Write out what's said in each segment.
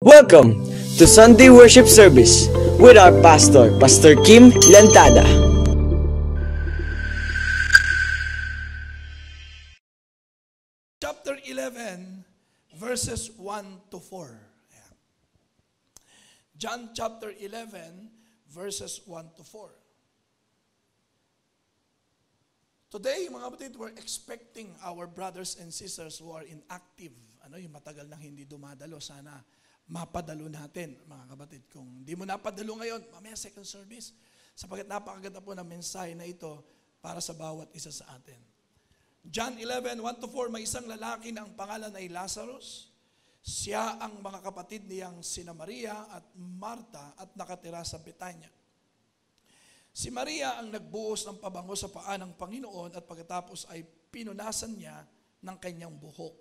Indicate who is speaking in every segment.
Speaker 1: Welcome to Sunday Worship Service with our pastor, Pastor Kim Lantada.
Speaker 2: Chapter 11, verses 1 to 4. John chapter 11, verses 1 to 4. Today, mga kapatid, we're expecting our brothers and sisters who are inactive. Yung matagal nang hindi dumadalo, sana mapadalo natin, mga kapatid. Kung di mo napadalo ngayon, mamaya second service. Sapagkat napakaganda po ng mensahe na ito para sa bawat isa sa atin. John 11, 1 to 4, may isang lalaki na ang pangalan ay Lazarus. Siya ang mga kapatid niyang sina Maria at Marta at nakatira sa Betania. Si Maria ang nagbuhos ng pabango sa paa ng Panginoon at pagkatapos ay pinunasan niya ng kanyang buhok.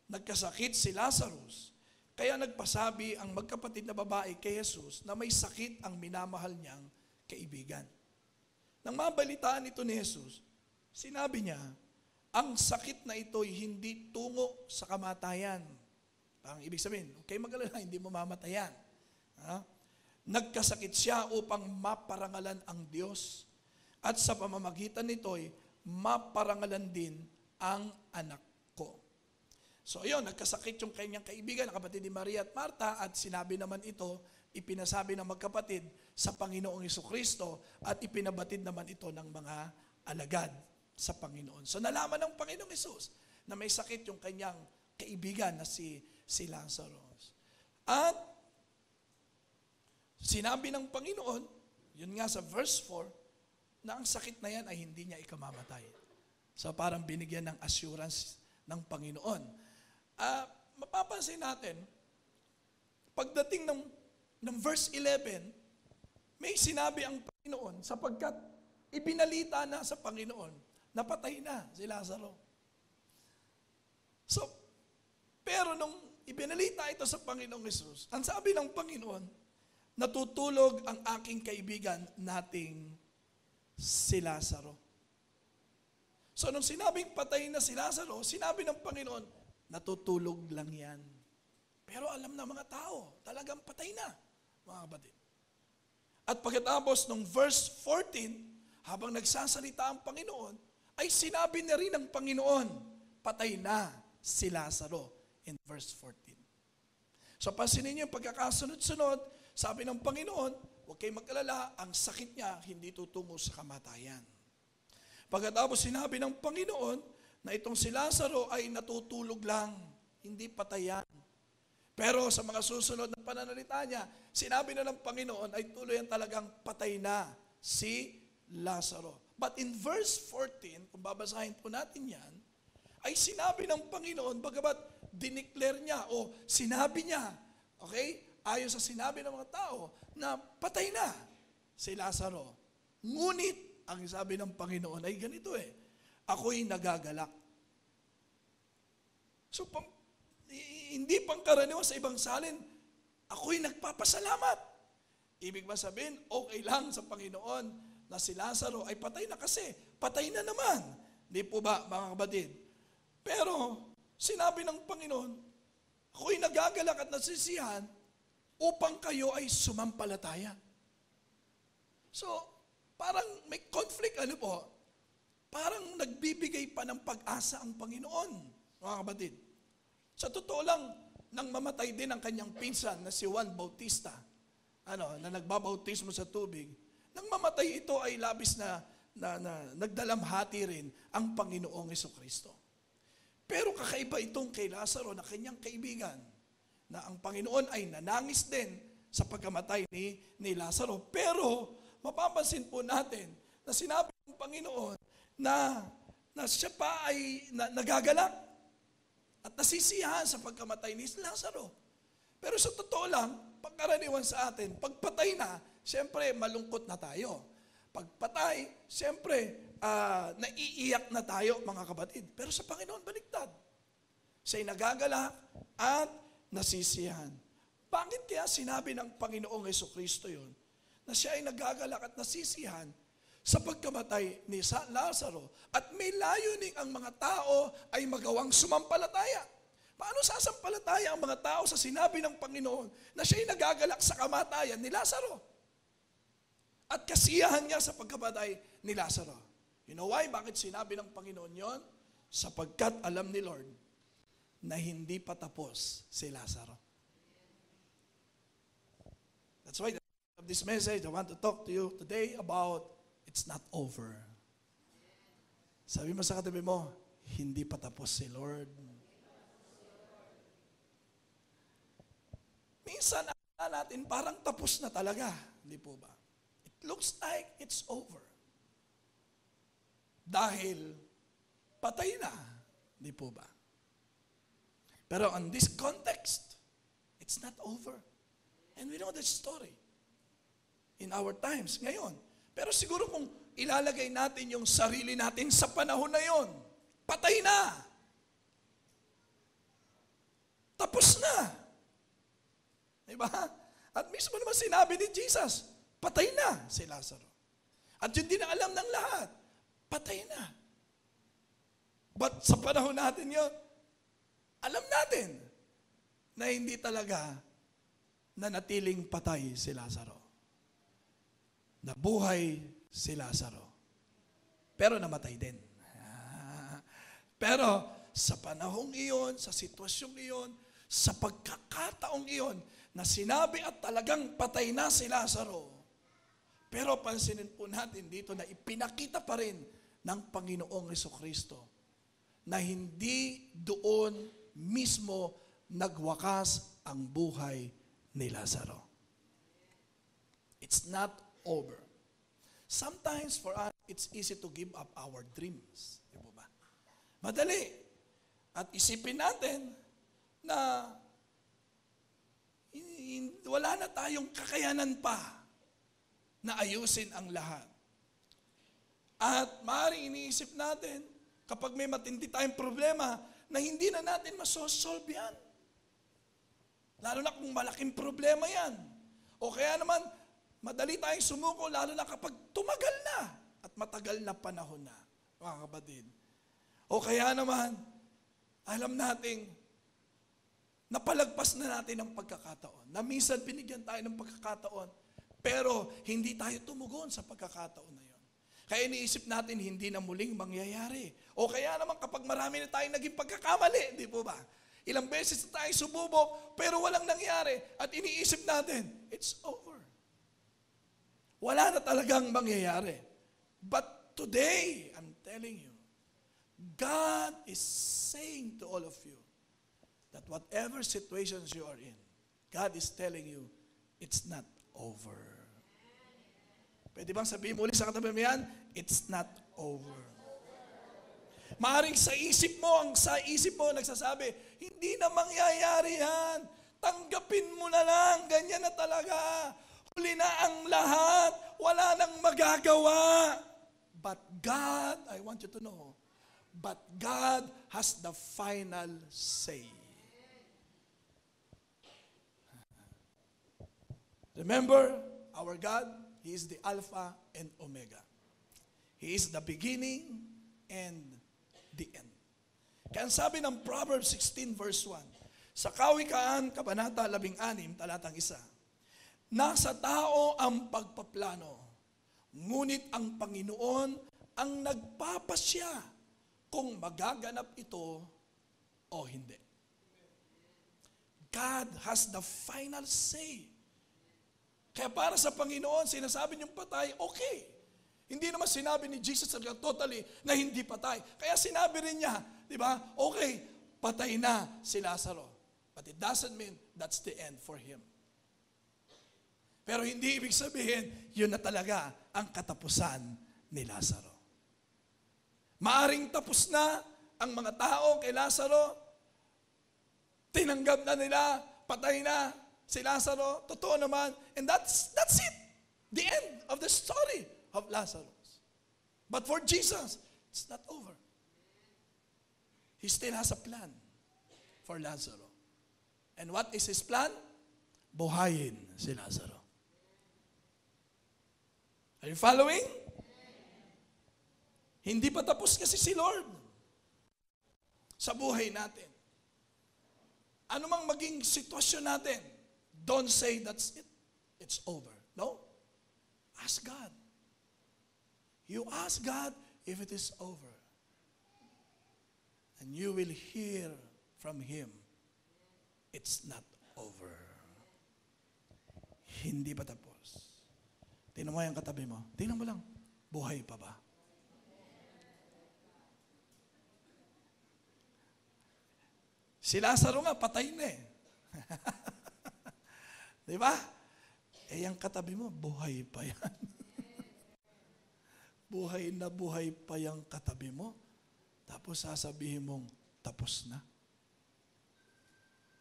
Speaker 2: Nagkasakit si Lazarus, kaya nagpasabi ang magkapatid na babae kay Jesus na may sakit ang minamahal niyang kaibigan. Nang mabalitaan ito ni Jesus, sinabi niya, ang sakit na ito'y hindi tungo sa kamatayan. Ang ibig sabihin, okay mag-alala, hindi mo mamatayan. Nagkasakit siya upang maparangalan ang Diyos at sa pamamagitan nito'y maparangalan din ang anak ko. So yun, nagkasakit yung kanyang kaibigan, kapatid ni Maria at Marta, at sinabi naman ito, ipinasabi ng magkapatid sa Panginoong Jesucristo at ipinabatid naman ito ng mga alagad sa Panginoon. So nalaman ng Panginoong Jesus na may sakit yung kanyang kaibigan na si Lazarus. At sinabi ng Panginoon, yun nga sa verse 4, na ang sakit na yan ay hindi niya ikamamatay. So parang binigyan ng assurance ng Panginoon. Mapapansin natin, pagdating ng verse 11, may sinabi ang Panginoon sapagkat ibinalita na sa Panginoon, napatay na si Lazaro. So, pero nung ibinalita ito sa Panginoong Jesus, ang sabi ng Panginoon, natutulog ang aking kaibigan nating si Lazaro. So, nung sinabing patay na si Lazaro, sinabi ng Panginoon, natutulog lang yan. Pero alam na mga tao, talagang patay na, mga kapatid. At pagkatapos ng verse 14, habang nagsasalita ang Panginoon, ay sinabi na rin ng Panginoon, patay na si Lazaro in verse 14. So pansinin niyo yung pagkakasunod-sunod, sabi ng Panginoon, huwag kayong mag-alala, ang sakit niya hindi tutungo sa kamatayan. Pagkatapos sinabi ng Panginoon na itong si Lazaro ay natutulog lang, hindi patayan. Pero sa mga susunod na pananalita niya, sinabi na ng Panginoon ay tuluyan talagang patay na si Lazaro. But in verse 14, kung babasahin po natin yan, ay sinabi ng Panginoon, bagamat dineclare niya o sinabi niya, okay, ayon sa sinabi ng mga tao, na patay na si Lazaro. Ngunit, ang sabi ng Panginoon ay ganito ako'y nagagalak. So, hindi pangkaraniwan sa ibang salin, ako'y nagpapasalamat. Ibig ba sabihin, okay lang sa Panginoon na si Lazaro ay patay na kasi patay na naman. Di po ba, mga kapatid? Pero, sinabi ng Panginoon, ako'y nagagalak at nasisiyahan upang kayo ay sumampalataya. So, parang may conflict, parang nagbibigay pa ng pag-asa ang Panginoon, mga kapatid. Sa totoo lang, nang mamatay din ang kanyang pinsan na si Juan Bautista, na nagbabautismo sa tubig, nang mamatay ito ay labis na nagdalamhati rin ang Panginoong Jesucristo. Pero kakaiba itong kay Lazaro na kanyang kaibigan, na ang Panginoon ay nanangis din sa pagkamatay ni Lazaro. Pero mapapansin po natin na sinabi ng Panginoon na siya pa ay nagagalak at nasisiyahan sa pagkamatay ni Lazaro. Pero sa totoo lang, pagkaraniwan sa atin, pagpatay na, siyempre malungkot na tayo. Pagpatay, siyempre naiiyak na tayo, mga kapatid. Pero sa Panginoon, baliktad. Siya'y nagagalak at nasisiyahan. Bakit kaya sinabi ng Panginoong Jesucristo yun? Na siya ay nagagalak at nasisiyahan sa pagkamatay ni Lazaro at may layuning ang mga tao ay magawang sumampalataya. Paano sasampalataya ang mga tao sa sinabi ng Panginoon na siya'y nagagalak sa kamatayan ni Lazaro? At kasiyahan niya sa pagkamatay ni Lazaro. You know why? Bakit sinabi ng Panginoon yon? Sapagkat alam ni Lord na hindi pa tapos si Lazaro. That's why of this message, I want to talk to you today about it's not over. Sabi mo sa katabi mo, hindi pa tapos si Lord. Minsan, akala natin parang tapos na talaga. Hindi po ba? It looks like it's over. Dahil patay na. Hindi po ba? Pero on this context, it's not over. And we know the story in our times ngayon. Pero siguro kung ilalagay natin yung sarili natin sa panahon na yon, patay na. Tapos na. Diba? At mismo naman sinabi ni Jesus, patay na si Lazaro. At yun din ang alam ng lahat, patay na. But sa panahon natin yun, alam natin na hindi talaga nanatiling patay si Lazaro. Nabuhay si Lazaro. Pero namatay din. Pero sa panahong iyon, sa sitwasyong iyon, sa pagkakataong iyon, na sinabi at talagang patay na si Lazaro. Pero pansinin po natin dito na ipinakita pa rin ng Panginoong Jesucristo na hindi doon mismo nagwakas ang buhay ni Lazaro. It's not over. Sometimes for us, it's easy to give up our dreams. Di ba ba? Madali. At isipin natin na wala na tayong kakayanan pa na ayusin ang lahat. At maaaring iniisip natin, kapag may matindi tayong problema, na hindi na natin masosolve yan. Lalo na kung malaking problema yan. O kaya naman, madali tayong sumuko, lalo na kapag tumagal na at matagal na panahon na, mga kapatid. O kaya naman, alam nating, napalagpas na natin ang pagkakataon. Na minsan binigyan tayo ng pagkakataon, pero hindi tayo tumugon sa pagkakataon na yun. Kaya iniisip natin, hindi na muling mangyayari. O kaya naman kapag marami na tayong naging pagkakamali, di po ba? Ilang beses na tayo sububok, pero walang nangyari. At iniisip natin, it's over. Wala na talagang mangyayari. But today, I'm telling you, God is saying to all of you, that whatever situations you are in, God is telling you, it's not over. Pwede bang sabihin mo ulit sa katabi mo yan? It's not over. Maaring sa isip mo nagsasabi, hindi na mangyayari yan. Tanggapin mo na lang, ganyan na talaga. Huli na ang lahat, wala nang magagawa. But God, I want you to know, but God has the final say. Remember, our God, He is the Alpha and Omega. He is the beginning and the end. Kaya ang sabi ng Proverbs 16 verse 1, sa Kawikaan, Kabanata 16, talatang 1, nasa tao ang pagpaplano, ngunit ang Panginoon ang nagpapasya kung magaganap ito o hindi. God has the final say. Kaya para sa Panginoon, sinasabi niyong patay, okay. Hindi naman sinabi ni Jesus totally na hindi patay. Kaya sinabi rin niya, di ba, okay, patay na si Lazaro. But it doesn't mean that's the end for him. Pero hindi ibig sabihin, yun na talaga ang katapusan ni Lazaro. Maaring tapos na ang mga tao kay Lazaro, tinanggap na nila, patay na si Lazaro, totoo naman, and that's it. The end of the story of Lazarus. But for Jesus, it's not over. He still has a plan for Lazaro. And what is His plan? Buhayin si Lazaro. Are you following? Hindi pa tapos kasi si Lord sa buhay natin. Ano mang maging sitwasyon natin, don't say that's it. It's over. No. Ask God. You ask God if it is over. And you will hear from Him, it's not over. Hindi pa tapos. Tingnan mo yung katabi mo. Tingnan mo lang, buhay pa ba? Si Lazaro nga, patay na eh. Di ba? Eh, yung katabi mo, buhay pa yan. buhay pa yung katabi mo. Tapos sasabihin mong, tapos na.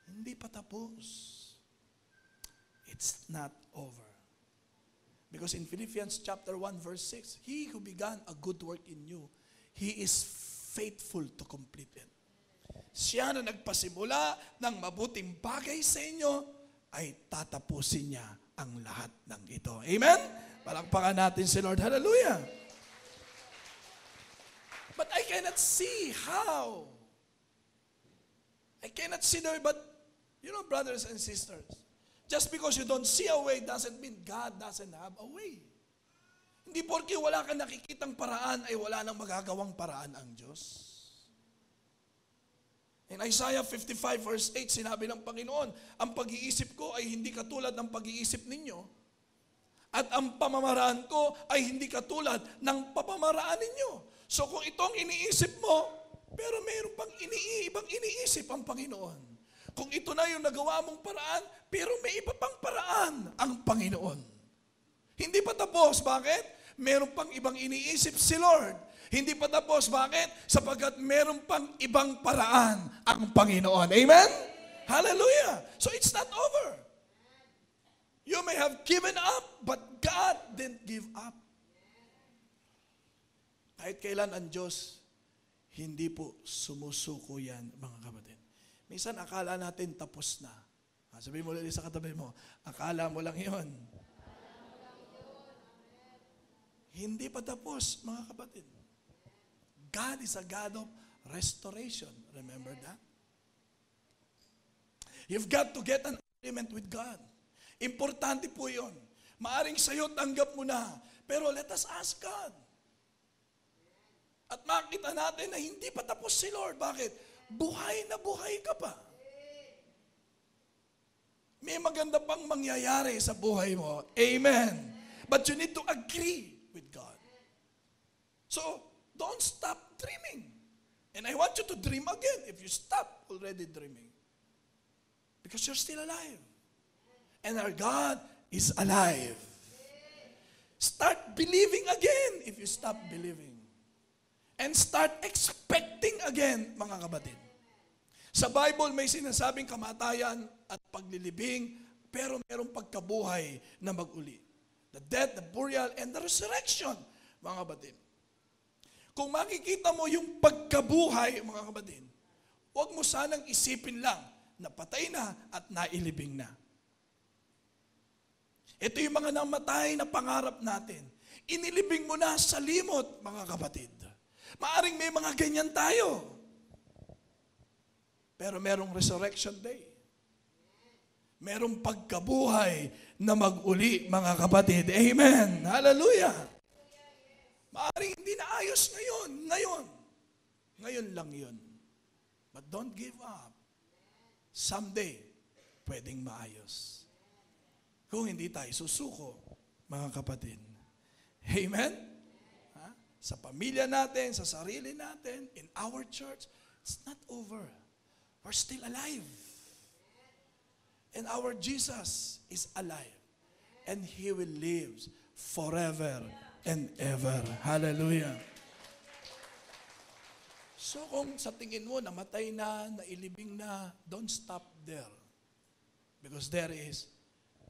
Speaker 2: Hindi pa tapos. It's not over. Because in Philippians chapter 1 verse 6, He who began a good work in you, He is faithful to complete it. Siya na nagpasimula ng mabuting bagay sa inyo, ay tatapusin niya ang lahat ng ito. Amen? Palakpakan natin si Lord. Hallelujah! But I cannot see how. I cannot see the way, but you know, brothers and sisters, just because you don't see a way doesn't mean God doesn't have a way. Hindi porke wala kang nakikitang paraan ay wala nang magagawang paraan ang Diyos. In Isaiah 55 verse 8, sinabi ng Panginoon, ang pag-iisip ko ay hindi katulad ng pag-iisip ninyo, at ang pamamaraan ko ay hindi katulad ng pamamaraan ninyo. So kung itong iniisip mo, pero mayroon pang ibang iniisip ang Panginoon. Kung ito na yung nagawa mong paraan, pero may iba pang paraan ang Panginoon. Hindi pa tapos. Bakit? Mayroon pang ibang iniisip si Lord. Hindi pa tapos. Bakit? Sapagkat meron pang ibang paraan ang Panginoon. Amen? Hallelujah! So it's not over. You may have given up, but God didn't give up. Kahit kailan ang Diyos, hindi po sumusuko yan, mga kapatid. Minsan akala natin tapos na. Sabihin mo ulit sa katabi mo, akala mo lang yun. Hindi pa tapos, mga kapatid. God is a God of restoration. Remember that? You've got to get an agreement with God. Importante po yun. Maaring sa'yo tanggap mo na. Pero let us ask God. At makita natin na hindi pa tapos si Lord. Bakit? Buhay na buhay ka pa. May maganda pang mangyayari sa buhay mo. Amen. But you need to agree with God. So, don't stop dreaming. And I want you to dream again if you stop already dreaming. Because you're still alive. And our God is alive. Start believing again if you stop believing. And start expecting again, mga kapatid. Sa Bible may sinasabing kamatayan at paglilibing, pero mayroong pagkabuhay na mag-uli. The death, the burial, and the resurrection, mga kapatid. Kung makikita mo yung pagkabuhay, mga kapatid, huwag mo sanang isipin lang na patay na at nailibing na. Ito yung mga namatay na pangarap natin. Inilibing mo na sa limot, mga kapatid. Maaring may mga ganyan tayo. Pero merong resurrection day. Merong pagkabuhay na mag-uli, mga kapatid. Amen. Hallelujah. Maaring hindi na ayos ngayon. Ngayon lang yun. But don't give up. Someday, pwedeng maayos. Kung hindi tayo susuko, mga kapatid. Amen? Sa pamilya natin, sa sarili natin, in our church, it's not over. We're still alive. And our Jesus is alive. And He will live forever and ever. Hallelujah. So kung sa tingin mo, namatay na, nailibing na, don't stop there. Because there is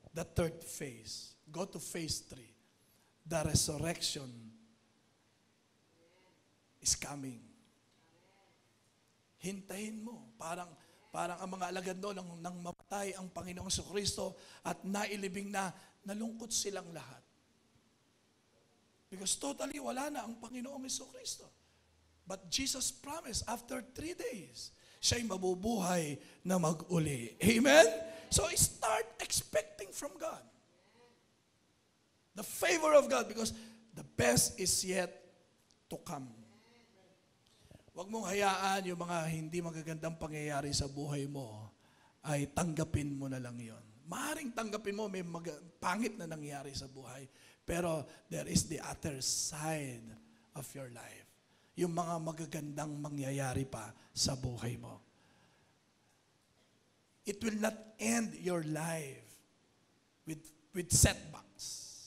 Speaker 2: the third phase. Go to phase 3. The resurrection is coming. Hintayin mo. Parang ang mga alagad doon nang mamatay ang Panginoong Jesucristo at nailibing na, nalungkot silang lahat. Because totally wala na ang Panginoong Jesucristo. But Jesus promised after 3 days, siya'y mabubuhay na mag-uli. Amen? So start expecting from God. The favor of God, because the best is yet to come. Huwag mong hayaan yung mga hindi magagandang pangyayari sa buhay mo ay tanggapin mo na lang yon. Maaaring tanggapin mo may pangit na nangyari sa buhay, pero there is the other side of your life. Yung mga magagandang mangyayari pa sa buhay mo. It will not end your life with setbacks.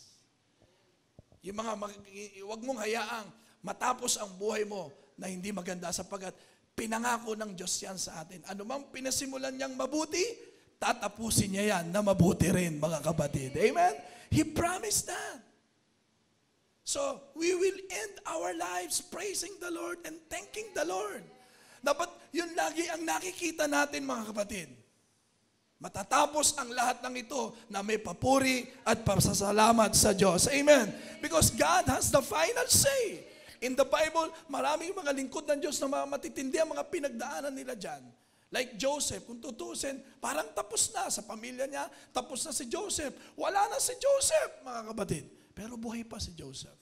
Speaker 2: Yung mga huwag mong hayaang matapos ang buhay mo na hindi maganda sapagkat pinangako ng Diyos yan sa atin. Ano mang pinasimulan niyang mabuti, tatapusin niya yan na mabuti rin, mga kapatid. Amen? He promised that. So, we will end our lives praising the Lord and thanking the Lord. Dapat yun lagi ang nakikita natin, mga kapatid. Matatapos ang lahat ng ito na may papuri at pasasalamat sa Diyos. Amen? Because God has the final say. In the Bible, maraming mga lingkod ng Diyos na matitindi ang mga pinagdaanan nila dyan. Like Joseph, kung tutusin, parang tapos na sa pamilya niya, tapos na si Joseph. Wala na si Joseph, mga kapatid. Pero buhay pa si Joseph.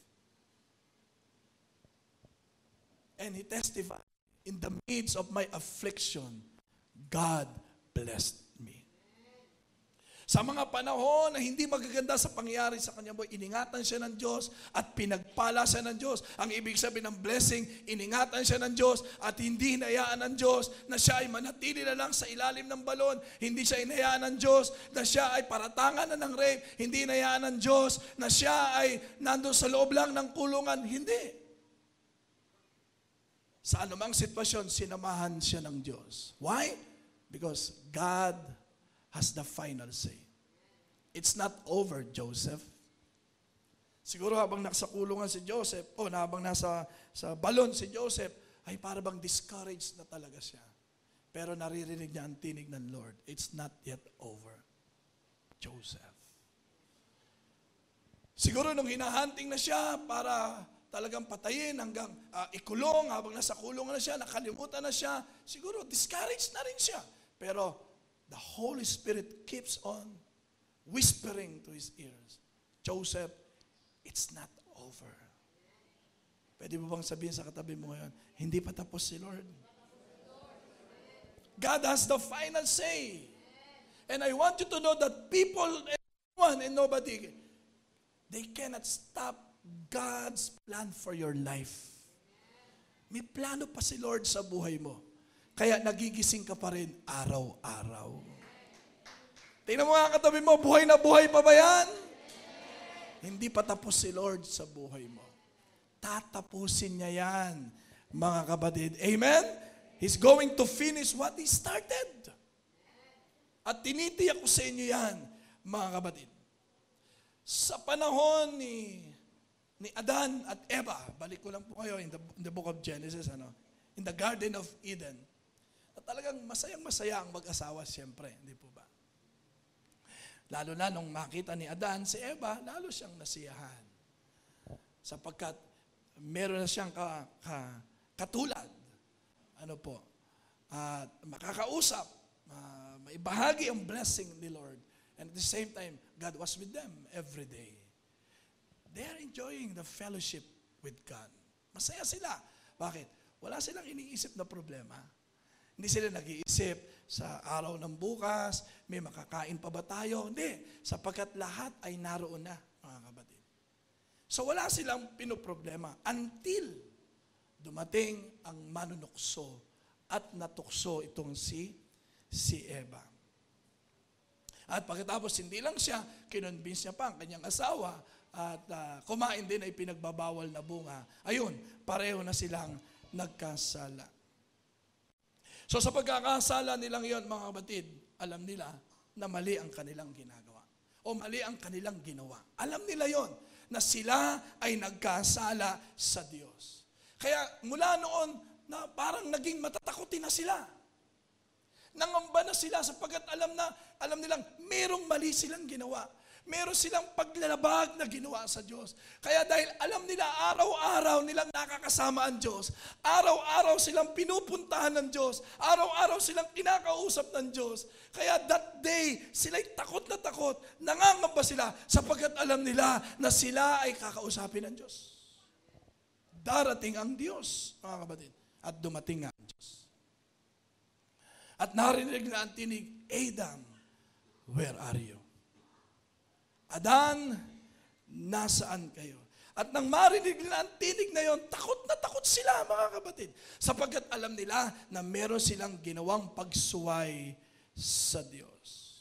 Speaker 2: And he testified, in the midst of my affliction, God blessed me. Sa mga panahon na hindi magaganda sa pangyayari sa kanya, iningatan siya ng Diyos at pinagpala siya ng Diyos. Ang ibig sabihin ng blessing, iningatan siya ng Diyos at hindi hinayaan ng Diyos na siya ay manatili na lang sa ilalim ng balon. Hindi siya hinayaan ng Diyos na siya ay paratangan na ng rape. Hindi hinayaan ng Diyos na siya ay nandun sa loob lang ng kulungan. Hindi. Sa anumang sitwasyon, sinamahan siya ng Diyos. Why? Because God has the final say. It's not over, Joseph. Siguro habang nasa kulungan si Joseph, o habang nasa sa balon si Joseph, ay para bang discouraged na talaga siya. Pero naririnig niya ang tinig ng Lord. It's not yet over, Joseph. Siguro nung hinahunting na siya para talagang patayin hanggang ikulong, habang nasa kulungan na siya, nakalimutan na siya, siguro discouraged na rin siya. Pero the Holy Spirit keeps on whispering to his ears, Joseph, it's not over. Pwede mo bang sabihin sa katabi mo ngayon, hindi pa tapos si Lord? God has the final say. And I want you to know that people, everyone and nobody, they cannot stop God's plan for your life. May plano pa si Lord sa buhay mo. Kaya nagigising ka pa rin araw-araw. Tingnan mo nga katabi mo, buhay na buhay pa ba yan? Hindi pa tapos si Lord sa buhay mo. Tatapusin niya yan, mga kapatid. Amen? He's going to finish what He started. At tinitiyak ko sa inyo yan, mga kapatid. Sa panahon ni Adan at Eva, balik ko lang po kayo in the book of Genesis, in the Garden of Eden, at talagang masayang-masaya ang mag-asawa siyempre, hindi po ba? Lalo na nung makita ni Adan si Eva, lalo siyang nasiyahan. Sapagkat meron na siyang katulad. At makakausap, maibahagi ang blessing ni Lord. And at the same time, God was with them every day. They are enjoying the fellowship with God. Masaya sila. Bakit? Wala silang iniisip na problema. Hindi sila nag-iisip sa araw ng bukas, may makakain pa ba tayo? Hindi. Sapagkat lahat ay naroon na, mga kapatid. So wala silang pinoproblema until dumating ang manunukso at natukso itong si Eva. At pagkatapos hindi lang siya, kinonvince niya pa ang kanyang asawa at kumain din ay pinagbabawal na bunga. Ayun, pareho na silang nagkasala. So sa pagkakasala nilang yon, mga kapatid, alam nila na mali ang kanilang ginagawa. O mali ang kanilang ginawa. Alam nila yon na sila ay nagkasala sa Diyos. Kaya mula noon, na parang naging matatakotin na sila. Nangamba na sila sapagkat alam nilang merong mali silang ginawa. Meron silang paglalabag na ginawa sa Diyos. Kaya dahil alam nila araw-araw nilang nakakasama ang Diyos, araw-araw silang pinupuntahan ng Diyos, araw-araw silang kinakausap ng Diyos. Kaya that day, sila'y takot na takot, nangangamba sila sapagkat alam nila na sila ay kakausapin ng Diyos. Darating ang Diyos, mga kapatid, at dumating nga ang Diyos. At narinig na ang tinig, Adam, where are you? Adan, nasaan kayo? At nang marinig nila ang tinig na yon, takot na takot sila, mga kapatid. Sapagkat alam nila na meron silang ginawang pagsuway sa Diyos.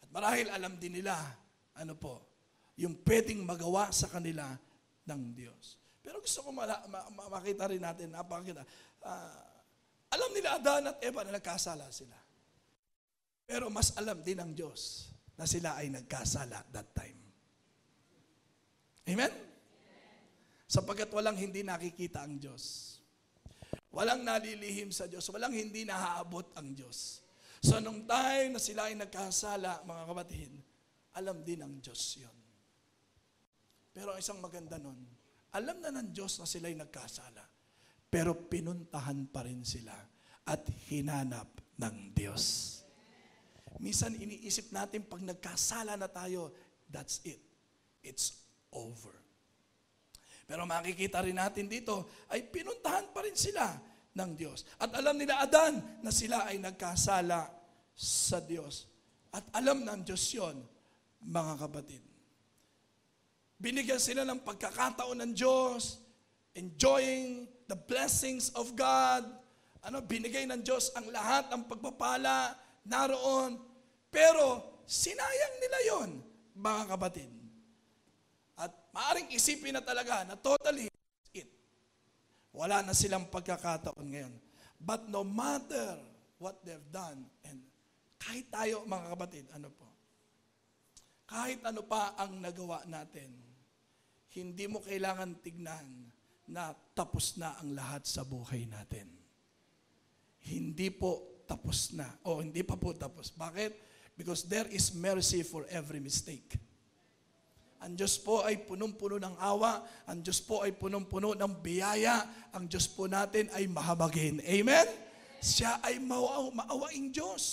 Speaker 2: At marahil alam din nila, yung pwedeng magawa sa kanila ng Diyos. Pero gusto ko makita rin natin, alam nila Adan at Eva na nagkasala sila. Pero mas alam din ng Diyos na sila ay nagkasala that time. Amen? Sapagkat walang hindi nakikita ang Diyos. Walang nalilihim sa Diyos. Walang hindi nahaabot ang Diyos. So nung time na sila ay nagkasala, mga kapatid, alam din ng Diyos yon. Pero ang isang maganda nun, alam na ng Diyos na sila ay nagkasala. Pero pinuntahan pa rin sila at hinanap ng Diyos. Minsan iniisip natin pag nagkasala na tayo, that's it. It's over. Pero makikita rin natin dito, ay pinuntahan pa rin sila ng Diyos. At alam nila Adan na sila ay nagkasala sa Diyos. At alam ng Diyos yon, mga kapatid. Binigyan sila ng pagkakataon ng Diyos, enjoying the blessings of God. Binigay ng Diyos ang lahat ng pagpapala naroon. Pero sinayang nila yon, mga kapatid. At maaaring isipin na talaga na totally it. Wala na silang pagkakataon ngayon. But no matter what they've done, and kahit tayo, mga kapatid, kahit ano pa ang nagawa natin, hindi mo kailangan tignan na tapos na ang lahat sa buhay natin. Hindi po tapos na. Hindi pa po tapos. Bakit? Because there is mercy for every mistake. Ang Diyos po ay punong-puno ng awa. Ang Diyos po ay punong-puno ng biyaya. Ang Diyos po natin ay mahabagin. Amen? Siya ay maawaing Diyos.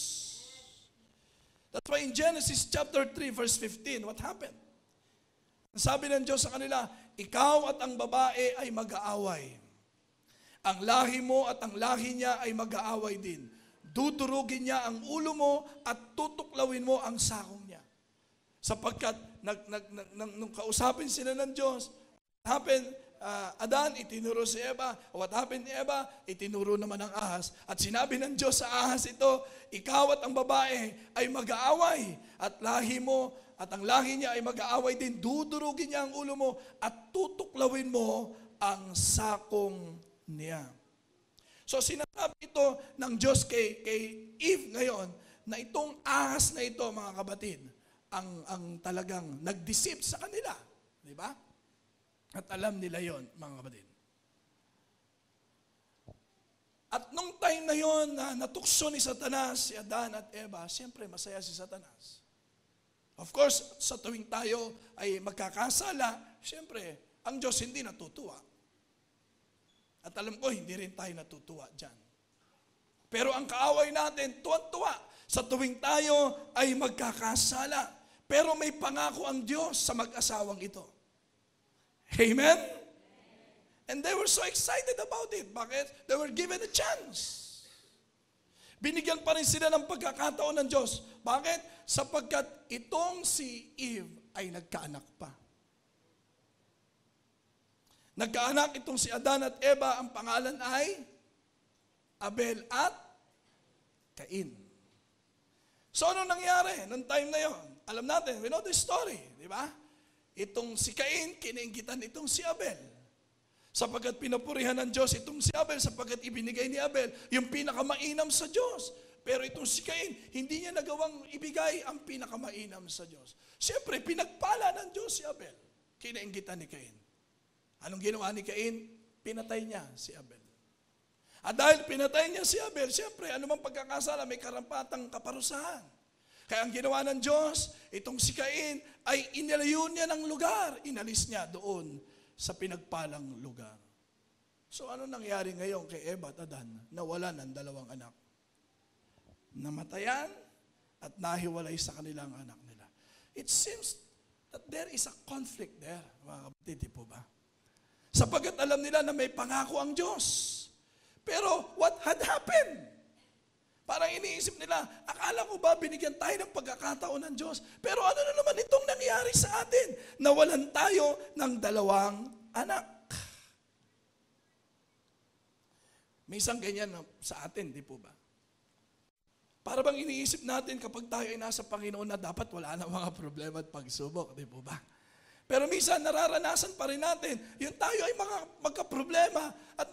Speaker 2: That's why in Genesis chapter 3 verse 15, what happened? Sabi ng Diyos sa kanila, ikaw at ang babae ay mag-aaway. Ang lahi mo at ang lahi niya ay mag-aaway din. Dudurugin niya ang ulo mo at tutuklawin mo ang sakong niya. Sapagkat nung kausapin sila ng Diyos, what happened? Adan, itinuro si Eva. What happened ni Eva? Itinuro naman ang ahas. At sinabi ng Diyos sa ahas ito, ikaw at ang babae ay mag-aaway. At lahi mo at ang lahi niya ay mag-aaway din. Dudurugin niya ang ulo mo at tutuklawin mo ang sakong niya. So sinasabi ito ng Diyos kay Eve ngayon na itong ahas na ito, mga kapatid, ang talagang nag-deceive sa kanila. Di ba? At alam nila yon, mga kapatid. At nung time na yon na natukso ni Satanas, si Adan at Eva, siyempre masaya si Satanas. Of course, sa tuwing tayo ay magkakasala, siyempre, ang Diyos hindi natutuwa. At alam ko, hindi rin tayo natutuwa dyan. Pero ang kaaway natin, tuwa-tuwa sa tuwing tayo ay magkakasala. Pero may pangako ang Diyos sa mag-asawang ito. Amen? And they were so excited about it. Bakit? They were given a chance. Binigyan pa rin sila ng pagkakataon ng Diyos. Bakit? Sapagkat itong si Eve ay nagkaanak pa. Nagkaanak itong si Adan at Eva, ang pangalan ay Abel at Cain. So ano nangyari nung time na yon? Alam natin, we know the story, di ba? Itong si Cain, kinainggitan itong si Abel. Sapagkat pinupurihan ng Diyos itong si Abel, sapagkat ibinigay ni Abel yung pinakamainam sa Diyos. Pero itong si Cain, hindi niya nagawang ibigay ang pinakamainam sa Diyos. Siyempre, pinagpala ng Diyos si Abel. Kinainggitan ni Cain. Anong ginawa ni Cain? Pinatay niya si Abel. At dahil pinatay niya si Abel, siyempre, anumang pagkakasala, may karampatang kaparusahan. Kaya ang ginawa ng Diyos, itong si Cain, ay inilayo niya ng lugar. Inalis niya doon sa pinagpalang lugar. So ano nangyari ngayon kay Eva at Adan? Nawalan ng 2 anak. Namatayan at nahiwalay sa kanilang anak nila. It seems that there is a conflict there, mga kapatid, di po ba? Sapagkat alam nila na may pangako ang Diyos. Pero what had happened? Parang iniisip nila, akala ko ba binigyan tayo ng pagkakataon ng Diyos? Pero ano na naman itong nangyari sa atin? Nawalan tayo ng 2 anak. May isang ganyan sa atin, di po ba? Para bang iniisip natin kapag tayo ay nasa Panginoon na dapat wala na mga problema at pagsubok, di po ba? Pero minsan nararanasan pa rin natin, yung tayo ay magka-problema at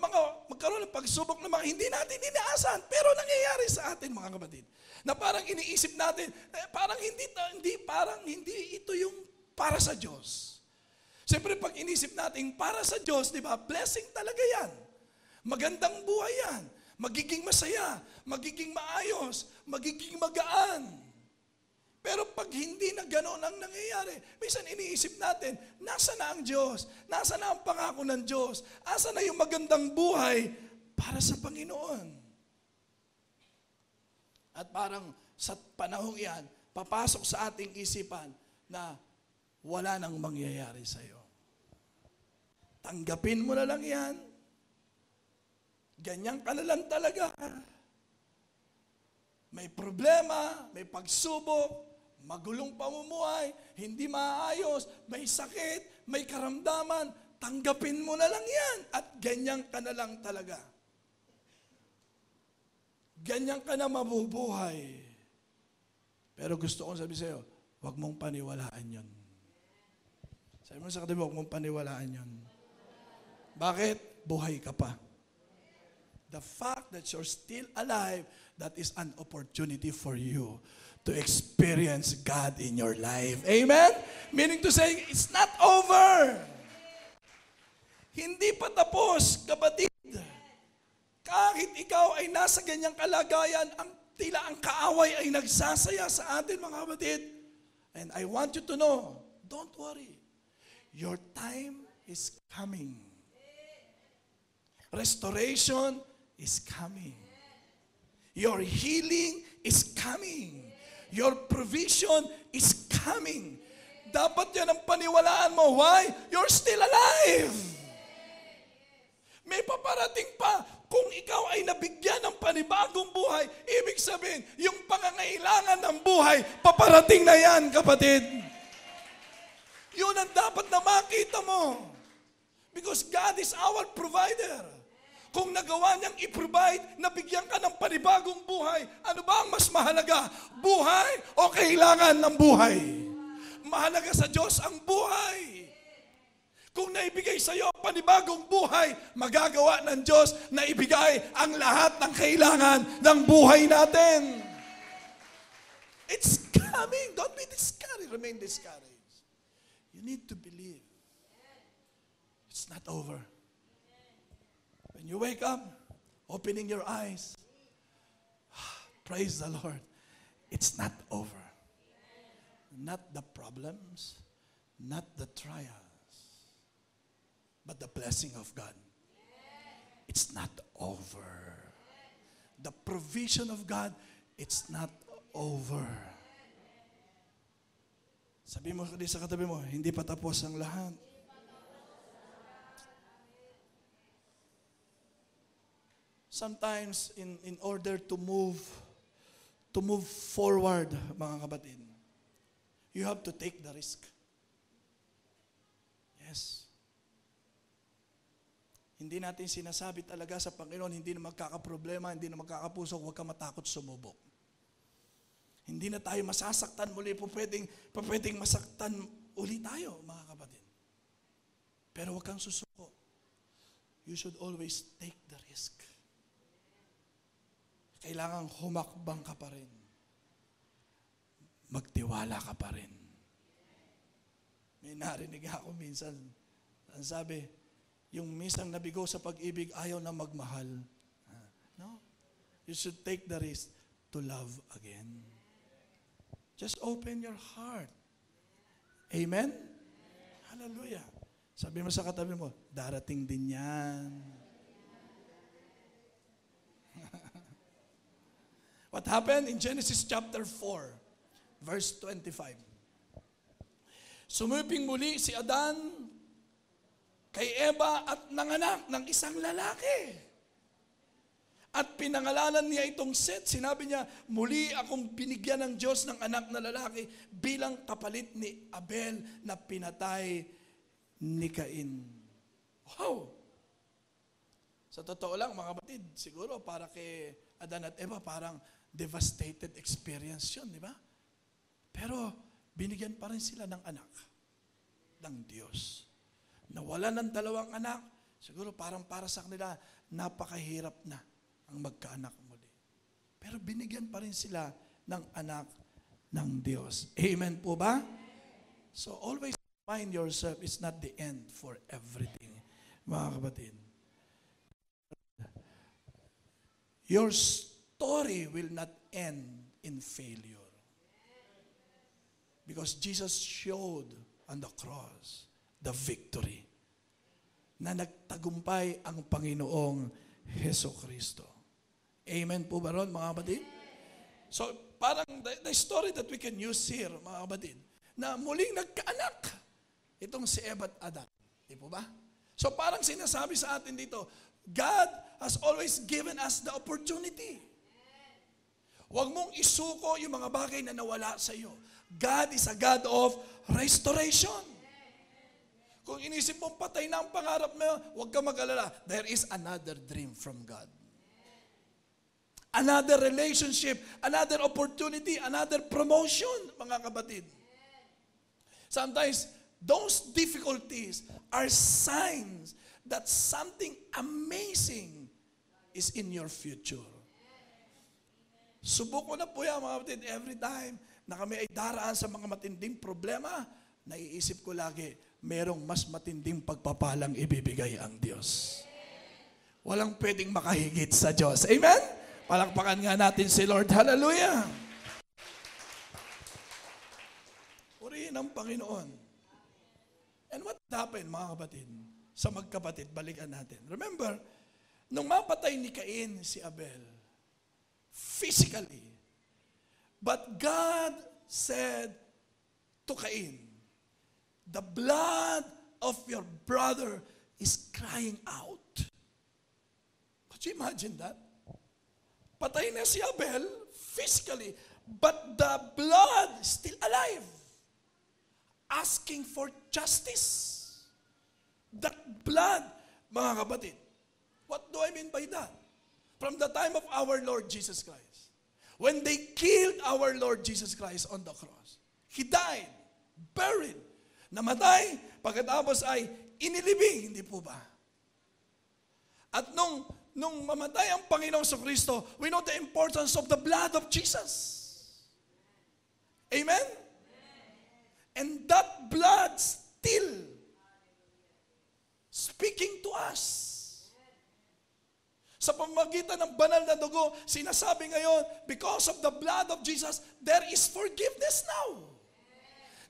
Speaker 2: magkaroon ng pagsubok na mga hindi natin inaasahan, pero nangyayari sa atin, mga kapatid. Na parang iniisip natin, parang hindi ito yung para sa Diyos. Siyempre pag inisip natin para sa Diyos, di ba, blessing talaga yan. Magandang buhay yan. Magiging masaya, magiging maayos, magiging magaan. Pero pag hindi na gano'n ang nangyayari, minsan iniisip natin, nasa na ang Diyos? Nasa na ang pangako ng Diyos? Asa na yung magandang buhay para sa Panginoon? At parang sa panahong iyan, papasok sa ating isipan na wala nang mangyayari sa iyo. Tanggapin mo na lang yan. Ganyan ka na lang talaga. May problema, may pagsubok, magulong pamumuhay, hindi maayos, may sakit, may karamdaman, tanggapin mo na lang yan at ganyan ka na lang talaga. Ganyan ka na mabubuhay. Pero gusto kong sabi sa'yo, huwag mong paniwalaan yun. Sabi mo sa katabi, huwag mong paniwalaan yun. Bakit? Buhay ka pa. The fact that you're still alive, that is an opportunity for you to experience God in your life. Amen? Meaning to say, it's not over. Hindi pa tapos, kapatid. Kahit ikaw ay nasa ganyang kalagayan, tila ang kaaway ay nagsasaya sa atin, mga kapatid. And I want you to know, don't worry. Your time is coming. Restoration is coming. Your healing is coming. Your provision is coming. Dapat yan ang paniwalaan mo. Why? You're still alive. May paparating pa. Kung ikaw ay nabigyan ng panibagong buhay, ibig sabihin, yung pangangailangan ng buhay, paparating na yan, kapatid. Yun ang dapat na makita mo. Because God is our provider. Kung nagawa niyang i-provide, nabigyan ka ng panibagong buhay, ano ba ang mas mahalaga? Buhay o kailangan ng buhay? Mahalaga sa Diyos ang buhay. Kung naibigay sa iyo ang panibagong buhay, magagawa ng Diyos na ibigay ang lahat ng kailangan ng buhay natin. It's coming. Don't be discouraged. Remain discouraged. You need to believe. It's not over. When you wake up, opening your eyes, praise the Lord. It's not over. Not the problems, not the trials, but the blessing of God. It's not over. The provision of God, it's not over. Sabi mo sa katabi mo, hindi pa tapos ang lahat. Sometimes, in order to move forward, mga kapatid, you have to take the risk. Yes. Hindi natin sinasabi talaga sa Panginoon, hindi na magkakaproblema, hindi na magkakapuso, huwag ka matakot sumubok. Hindi na tayo masasaktan muli, pwedeng masaktan uli tayo, mga kapatid. Pero huwag kang susuko. You should always take the risk. Kailangan humakbang ka pa rin. Magtiwala ka pa rin. May narinig ako minsan. Ang sabi, yung minsan nabigo sa pag-ibig, ayaw na magmahal. No? You should take the risk to love again. Just open your heart. Amen? Hallelujah. Sabi mo sa katabi mo, darating din yan. What happened in Genesis chapter 4, verse 25? Sumuping muli si Adan kay Eva at nanganak ng isang lalaki. At pinangalanan niya itong Seth. Sinabi niya, muli akong binigyan ng Diyos ng anak na lalaki bilang kapalit ni Abel na pinatay ni Cain. Wow! Sa totoo lang, mga kapatid, siguro para kay Adan at Eva, parang devastated experience yun, di ba? Pero binigyan pa rin sila ng anak ng Diyos. Nawala ng dalawang anak, siguro parang para sa kanila, napakahirap na ang magkaanak muli. Pero binigyan pa rin sila ng anak ng Diyos. Amen po ba? So always remind yourself, it's not the end for everything. Mga kapatid. Your story will not end in failure. Because Jesus showed on the cross the victory na nagtagumpay ang Panginoong Heso Kristo. Amen po ba ron, mga kapatid? So, parang the story that we can use here, mga kapatid, na muling nagkaanak itong si Eva at Adan. Di po ba? So, parang sinasabi sa atin dito, God has always given us the opportunity. Huwag mong isuko yung mga bagay na nawala sa iyo. God is a God of restoration. Kung inisip mong patay na ang pangarap mo, huwag ka mag-alala. There is another dream from God. Another relationship, another opportunity, another promotion, mga kapatid. Sometimes, those difficulties are signs that something amazing is in your future. Subok ko na po yan, mga kapatid, every time na kami ay daraan sa mga matinding problema, naiisip ko lagi, merong mas matinding pagpapalang ibibigay ang Diyos. Walang pwedeng makahigit sa Diyos. Amen? Palakpakan nga natin si Lord. Hallelujah! Purihin ang Panginoon. And what happened, mga kapatid? Sa magkapatid, balikan natin. Remember, nung mapatay ni Cain si Abel, physically, but God said to Cain, the blood of your brother is crying out. Could you imagine that? Patay na si Abel physically, but the blood still alive, asking for justice. That blood, mga kapatid, what do I mean by that? From the time of our Lord Jesus Christ, when they killed our Lord Jesus Christ on the cross, He died, buried, namatay, pagkatapos ay inilibing, hindi po ba? At nung mamatay ang Panginoong Kristo, we know the importance of the blood of Jesus. Amen? And that blood still speaking to us. Sa pamamagitan ng banal na dugo, sinasabi ngayon, because of the blood of Jesus, there is forgiveness now.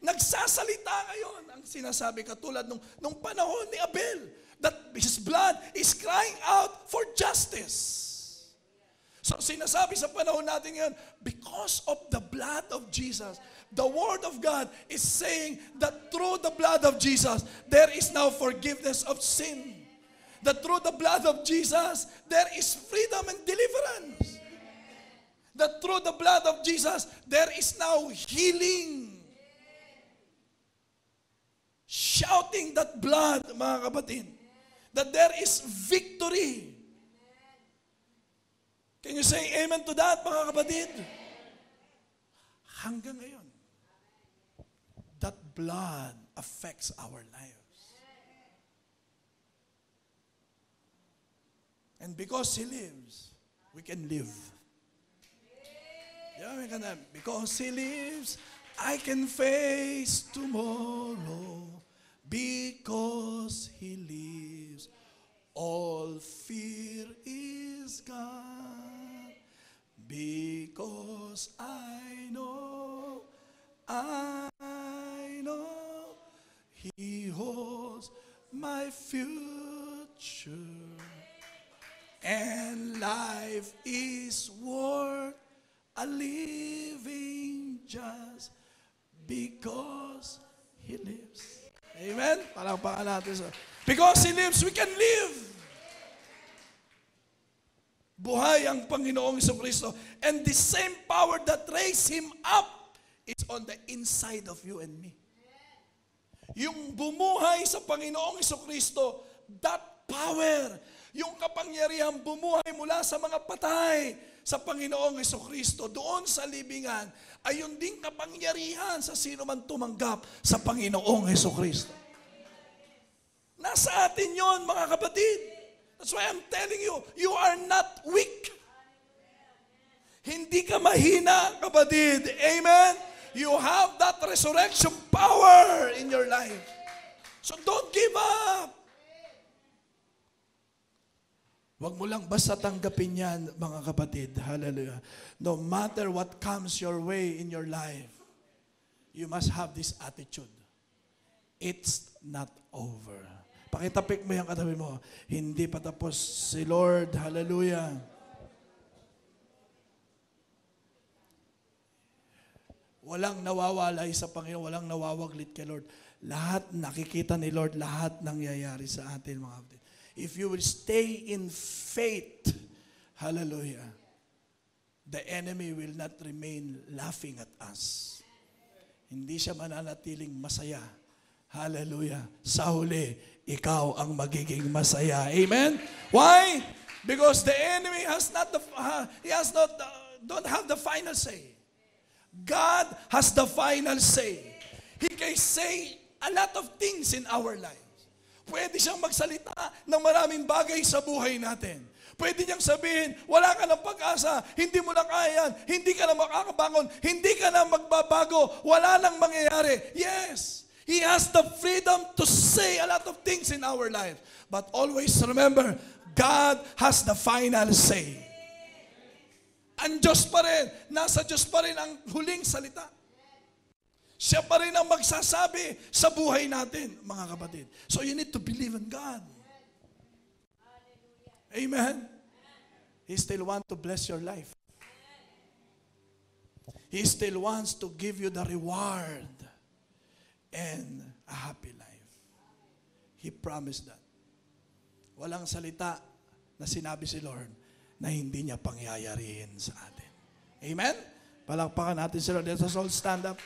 Speaker 2: Nagsasalita ngayon ang sinasabi katulad nung panahon ni Abel, that his blood is crying out for justice. So sinasabi sa panahon natin ngayon, because of the blood of Jesus, the Word of God is saying that through the blood of Jesus, there is now forgiveness of sin. That through the blood of Jesus, there is freedom and deliverance. That through the blood of Jesus, there is now healing. Shouting that blood, mga kapatid, that there is victory. Can you say amen to that, mga kapatid? Hanggang ngayon, that blood affects our lives. And because He lives, we can live. Yeah, we can, because He lives, I can face tomorrow. Because He lives, all fear is gone. Because I know He holds my future. And life is worth a living just because He lives. Amen? Palakpakan natin. Because He lives, we can live. Buhay ang Panginoong Jesucristo. And the same power that raised Him up is on the inside of you and me. Yung bumuhay sa Panginoong Jesucristo, that power, yung kapangyarihan bumuhay mula sa mga patay sa Panginoong Jesucristo, doon sa libingan, ay yung ding kapangyarihan sa sino man tumanggap sa Panginoong Jesucristo. Nasa atin yon, mga kapatid. That's why I'm telling you, you are not weak. Hindi ka mahina, kapatid. Amen? You have that resurrection power in your life. So don't give up. Huwag mo lang basta tanggapin yan, mga kapatid. Hallelujah. No matter what comes your way in your life, you must have this attitude. It's not over. Pakitapik mo yung katabi mo. Hindi pa tapos si Lord. Hallelujah. Walang nawawalay sa Panginoon. Walang nawawaglit kay Lord. Lahat nakikita ni Lord. Lahat nangyayari sa atin, mga kapatid. If you will stay in faith, hallelujah, the enemy will not remain laughing at us. Hindi siya mananatiling masaya. Hallelujah. Sa huli, ikaw ang magiging masaya. Amen? Why? Because the enemy don't have the final say. God has the final say. He can say a lot of things in our life. Pwede siyang magsalita ng maraming bagay sa buhay natin. Pwede niyang sabihin, wala ka ng pag-asa, hindi mo na kaya yan, hindi ka na makakabangon, hindi ka na magbabago, wala nang mangyayari. Yes, He has the freedom to say a lot of things in our life. But always remember, God has the final say. Ang Diyos pa rin, nasa Diyos pa rin ang huling salita. Siya pa rin ang magsasabi sa buhay natin, mga kapatid. So you need to believe in God. Amen? He still wants to bless your life. He still wants to give you the reward and a happy life. He promised that. Walang salita na sinabi si Lord na hindi niya pangyayarihin sa atin. Amen? Palakpakan natin si Lord. Let us all stand up.